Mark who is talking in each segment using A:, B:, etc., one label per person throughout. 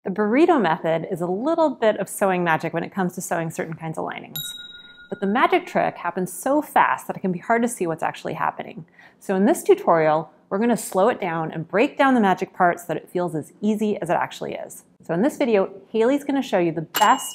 A: The burrito method is a little bit of sewing magic when it comes to sewing certain kinds of linings. But the magic trick happens so fast that it can be hard to see what's actually happening. So in this tutorial, we're going to slow it down and break down the magic part so that it feels as easy as it actually is. So in this video, Haley's going to show you the best,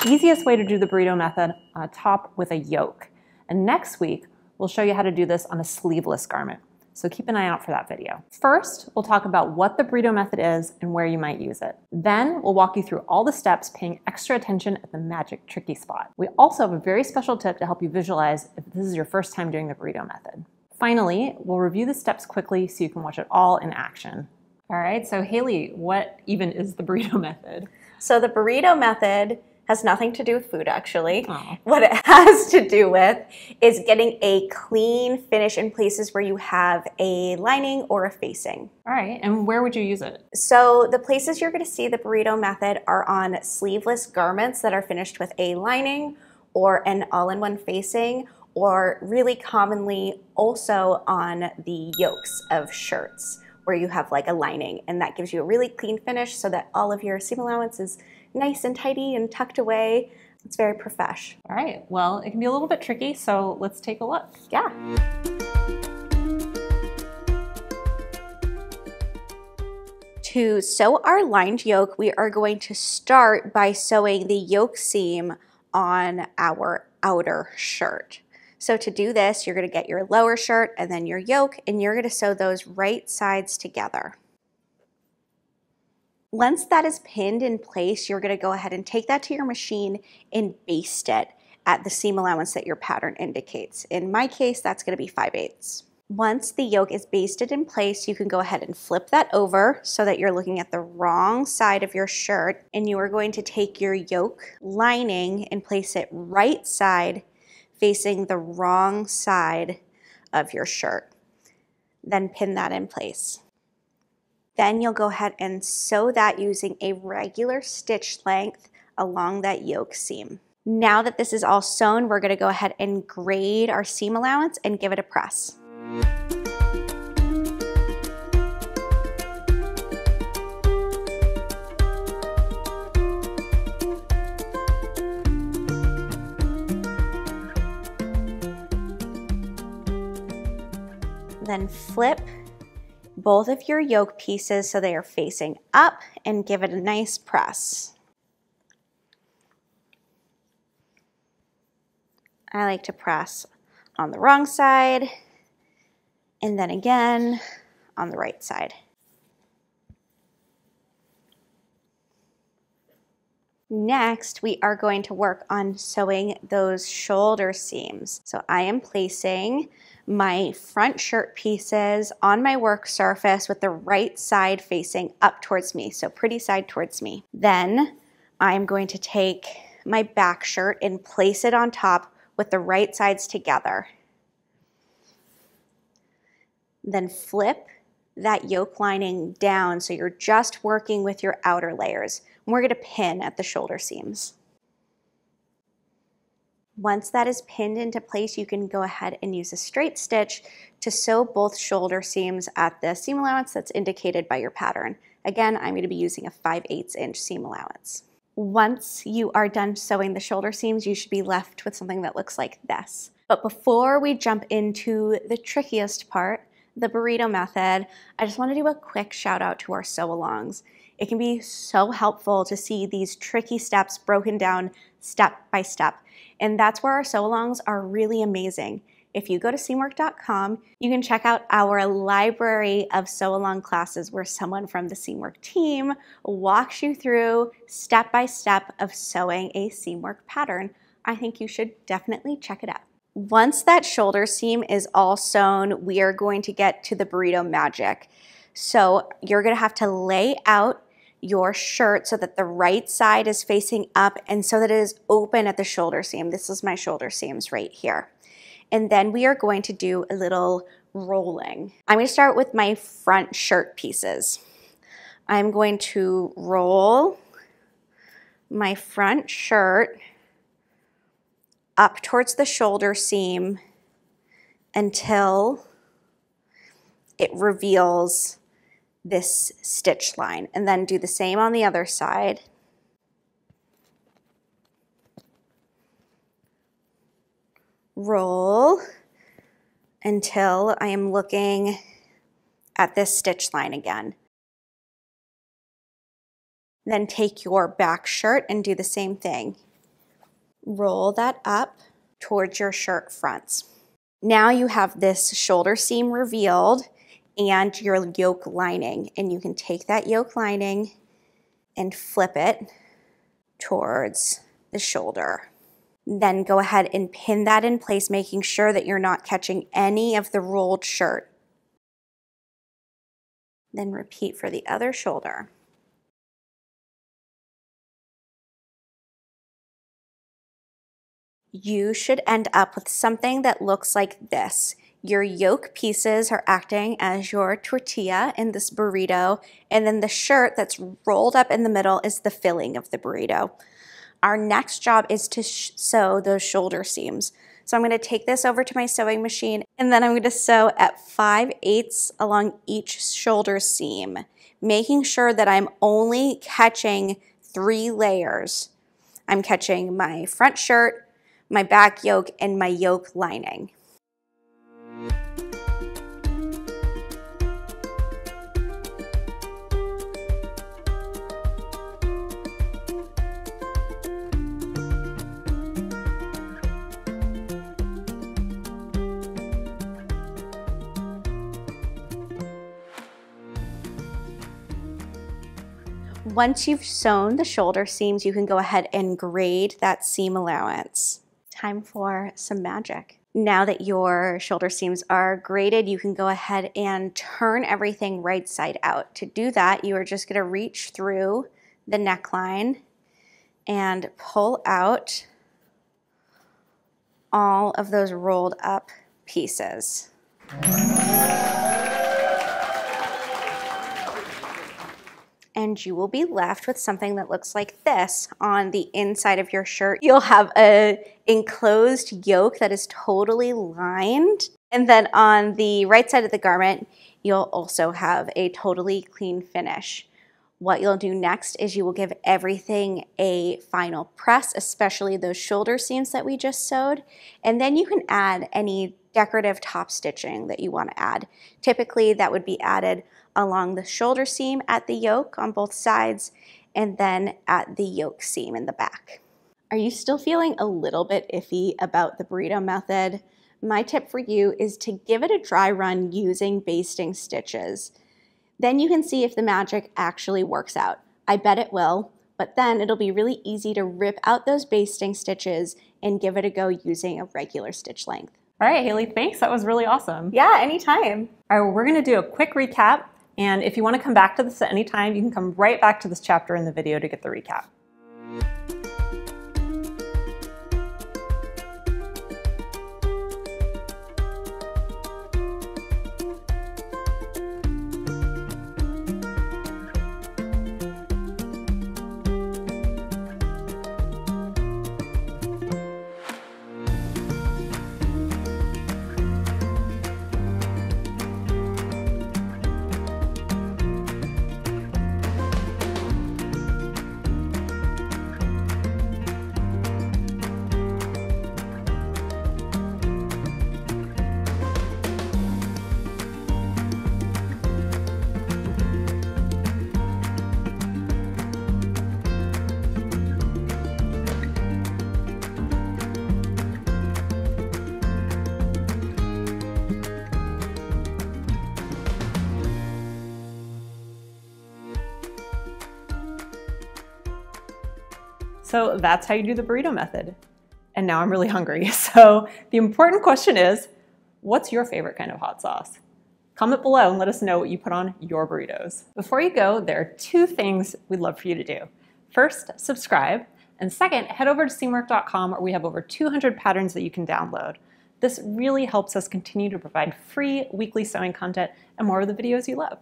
A: easiest way to do the burrito method on a top with a yoke. And next week, we'll show you how to do this on a sleeveless garment. So keep an eye out for that video. First, we'll talk about what the burrito method is and where you might use it. Then we'll walk you through all the steps, paying extra attention at the magic tricky spot. We also have a very special tip to help you visualize if this is your first time doing the burrito method. Finally, we'll review the steps quickly so you can watch it all in action. All right, so Haley, what even is the burrito method?
B: So the burrito method has nothing to do with food, actually. Oh. What it has to do with is getting a clean finish in places where you have a lining or a facing.
A: All right, and where would you use it?
B: So the places you're gonna see the burrito method are on sleeveless garments that are finished with a lining or an all-in-one facing, or really commonly also on the yokes of shirts where you have like a lining, and that gives you a really clean finish so that all of your seam allowance is nice and tidy and tucked away. It's very profesh.
A: All right, well, it can be a little bit tricky, so let's take a look.
B: Yeah. To sew our lined yoke, we are going to start by sewing the yoke seam on our outer shirt. So to do this, you're gonna get your lower shirt and then your yoke, and you're gonna sew those right sides together. Once that is pinned in place, you're going to go ahead and take that to your machine and baste it at the seam allowance that your pattern indicates. In my case, that's going to be 5/8. Once the yoke is basted in place, you can go ahead and flip that over so that you're looking at the wrong side of your shirt, and you are going to take your yoke lining and place it right side facing the wrong side of your shirt. Then pin that in place. Then you'll go ahead and sew that using a regular stitch length along that yoke seam. Now that this is all sewn, we're going to go ahead and grade our seam allowance and give it a press. Then flip both of your yoke pieces so they are facing up and give it a nice press. I like to press on the wrong side and then again on the right side. Next, we are going to work on sewing those shoulder seams. So I am placing my front shirt pieces on my work surface with the right side facing up towards me, so pretty side towards me. Then I'm going to take my back shirt and place it on top with the right sides together. Then flip that yoke lining down so you're just working with your outer layers. And we're going to pin at the shoulder seams. Once that is pinned into place, you can go ahead and use a straight stitch to sew both shoulder seams at the seam allowance that's indicated by your pattern. Again, I'm going to be using a 5/8 inch seam allowance. Once you are done sewing the shoulder seams, you should be left with something that looks like this. But before we jump into the trickiest part, the burrito method, I just want to do a quick shout out to our sew-alongs. It can be so helpful to see these tricky steps broken down step by step. And that's where our sew-alongs are really amazing. If you go to seamwork.com, you can check out our library of sew-along classes where someone from the Seamwork team walks you through step by step of sewing a Seamwork pattern. I think you should definitely check it out. Once that shoulder seam is all sewn, we are going to get to the burrito magic. So you're going to have to lay out your shirt so that the right side is facing up and so that it is open at the shoulder seam. This is my shoulder seams right here. And then we are going to do a little rolling. I'm going to start with my front shirt pieces. I'm going to roll my front shirt up towards the shoulder seam until it reveals this stitch line, and then do the same on the other side. Roll until I am looking at this stitch line again. Then take your back shirt and do the same thing. Roll that up towards your shirt fronts. Now you have this shoulder seam revealed and your yoke lining, and you can take that yoke lining and flip it towards the shoulder. Then go ahead and pin that in place, making sure that you're not catching any of the rolled shirt. Then repeat for the other shoulder. You should end up with something that looks like this. Your yoke pieces are acting as your tortilla in this burrito, and then the shirt that's rolled up in the middle is the filling of the burrito. Our next job is to sew those shoulder seams. So I'm going to take this over to my sewing machine, and then I'm going to sew at 5/8 along each shoulder seam, making sure that I'm only catching 3 layers. I'm catching my front shirt, my back yoke, and my yoke lining. Once you've sewn the shoulder seams, you can go ahead and grade that seam allowance. Time for some magic. Now that your shoulder seams are graded, you can go ahead and turn everything right side out. To do that, you are just going to reach through the neckline and pull out all of those rolled up pieces. And you will be left with something that looks like this on the inside of your shirt. You'll have an enclosed yoke that is totally lined. And then on the right side of the garment, you'll also have a totally clean finish. What you'll do next is you will give everything a final press, especially those shoulder seams that we just sewed. And then you can add any decorative top stitching that you want to add. Typically that would be added along the shoulder seam at the yoke on both sides, and then at the yoke seam in the back. Are you still feeling a little bit iffy about the burrito method? My tip for you is to give it a dry run using basting stitches. Then you can see if the magic actually works out. I bet it will, but then it'll be really easy to rip out those basting stitches and give it a go using a regular stitch length.
A: All right, Haley, thanks. That was really awesome.
B: Yeah, anytime.
A: All right, we're going to do a quick recap. And if you want to come back to this at any time, you can come right back to this chapter in the video to get the recap. So that's how you do the burrito method. And now I'm really hungry. So the important question is, what's your favorite kind of hot sauce? Comment below and let us know what you put on your burritos. Before you go, there are 2 things we'd love for you to do. First, subscribe. And second, head over to seamwork.com where we have over 200 patterns that you can download. This really helps us continue to provide free weekly sewing content and more of the videos you love.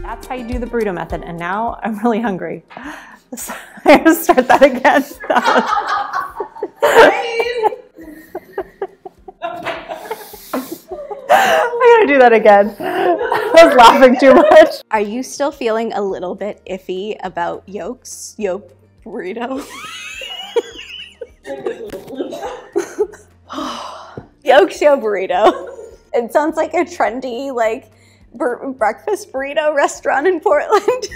A: That's how you do the burrito method, and now I'm really hungry. So I have to start that again. do that again. I was laughing too much.
B: Are you still feeling a little bit iffy about Yokes? Yoke burrito? Yokes burrito. It sounds like a trendy, like, breakfast burrito restaurant in Portland.